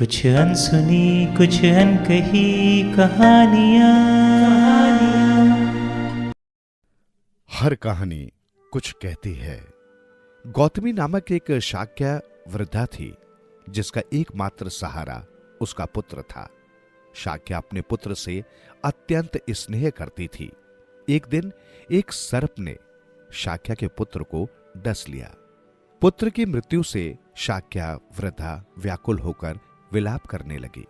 कुछ अनसुनी कुछ अनकही कहानियाँ। हर कहानी कुछ कहती है। गौतमी नामक एक शाक्य वृद्धा थी जिसका एकमात्र सहारा उसका पुत्र था। शाक्य अपने पुत्र से अत्यंत स्नेह करती थी। एक दिन एक सर्प ने शाक्य के पुत्र को डस लिया। पुत्र की मृत्यु से शाक्य वृद्धा व्याकुल होकर विलाप करने लगी।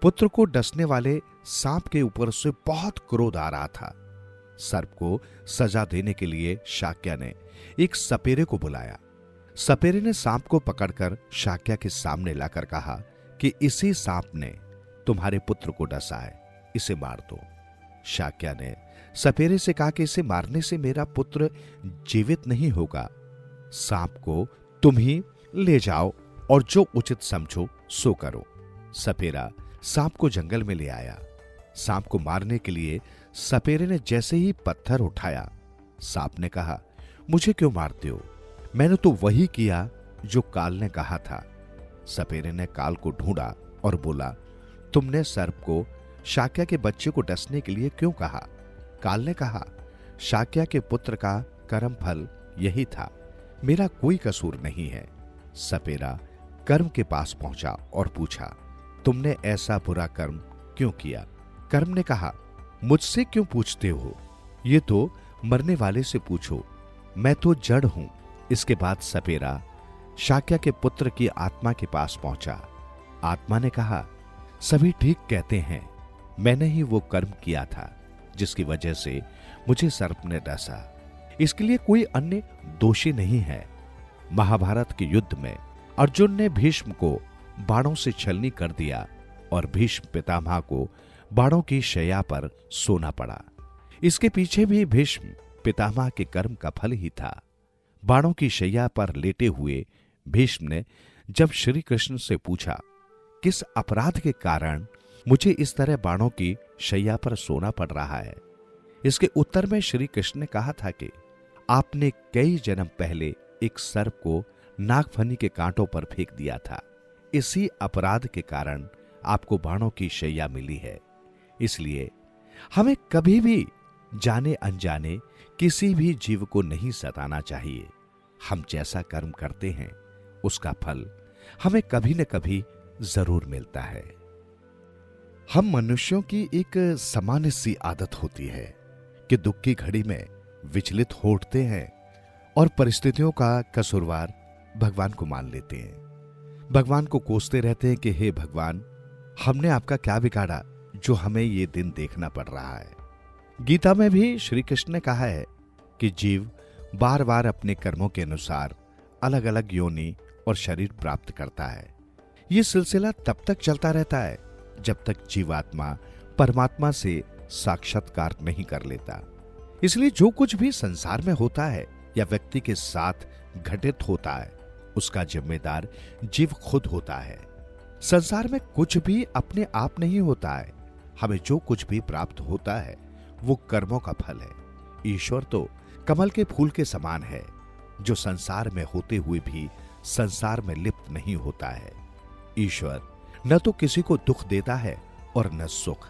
पुत्र को डसने वाले सांप के ऊपर से बहुत क्रोध आ रहा था। सर्प को सजा देने के लिए शाक्य ने एक सपेरे को बुलाया। सपेरे ने सांप को पकड़कर शाक्य के सामने लाकर कहा कि इसी सांप ने तुम्हारे पुत्र को डसा है, इसे मार दो। शाक्य ने सपेरे से कहा कि इसे मारने से मेरा पुत्र जीवित नहीं होगा। सांप को तुम ही ले जाओ और जो उचित समझो सो करो। सपेरा सांप को जंगल में ले आया। सांप को मारने के लिए सपेरे ने जैसे ही पत्थर उठाया, सांप ने कहा, मुझे क्यों मारते हो? मैंने तो वही किया जो काल ने कहा था। सपेरे ने काल को ढूंढा और बोला, तुमने सर्प को शाक्य के बच्चे को डसने के लिए क्यों कहा? काल ने कहा, शाक्य के पुत्र का कर्म फल यही था, मेरा कोई कसूर नहीं है। सपेरा कर्म के पास पहुंचा और पूछा, तुमने ऐसा बुरा कर्म क्यों किया? कर्म ने कहा, मुझसे क्यों पूछते हो? ये तो मरने वाले से पूछो, मैं तो जड़ हूं। इसके बाद सपेरा शाक्य के पुत्र की आत्मा के पास पहुंचा। आत्मा ने कहा, सभी ठीक कहते हैं, मैंने ही वो कर्म किया था जिसकी वजह से मुझे सर्प ने डसा। इसके लिए कोई अन्य दोषी नहीं है। महाभारत के युद्ध में अर्जुन ने भीष्म को बाणों से छलनी कर दिया और भीष्म पितामह को बाणों की शैया पर सोना पड़ा। इसके पीछे भी भीष्म पितामह के कर्म का फल ही था। बाणों की शैया पर लेटे हुए भीष्म ने जब श्री कृष्ण से पूछा, किस अपराध के कारण मुझे इस तरह बाणों की शैया पर सोना पड़ रहा है? इसके उत्तर में श्री कृष्ण ने कहा था कि आपने कई जन्म पहले एक सर्प को नागफनी के कांटों पर फेंक दिया था। इसी अपराध के कारण आपको बाणों की शैया मिली है। इसलिए हमें कभी भी जाने अनजाने किसी भी जीव को नहीं सताना चाहिए। हम जैसा कर्म करते हैं उसका फल हमें कभी न कभी जरूर मिलता है। हम मनुष्यों की एक सामान्य सी आदत होती है कि दुख की घड़ी में विचलित हो उठते हैं और परिस्थितियों का कसूरवार भगवान को मान लेते हैं। भगवान को कोसते रहते हैं कि हे भगवान, हमने आपका क्या बिगाड़ा जो हमें ये दिन देखना पड़ रहा है। गीता में भी श्री कृष्ण ने कहा है कि जीव बार बार अपने कर्मों के अनुसार अलग अलग योनि और शरीर प्राप्त करता है। ये सिलसिला तब तक चलता रहता है जब तक जीवात्मा परमात्मा से साक्षात्कार नहीं कर लेता। इसलिए जो कुछ भी संसार में होता है या व्यक्ति के साथ घटित होता है, उसका जिम्मेदार जीव खुद होता है। संसार में कुछ भी अपने आप नहीं होता है। हमें जो कुछ भी प्राप्त होता है वो कर्मों का फल है। ईश्वर तो कमल के फूल के समान है जो संसार में होते हुए भी संसार में लिप्त नहीं होता है। ईश्वर न तो किसी को दुख देता है और न सुख।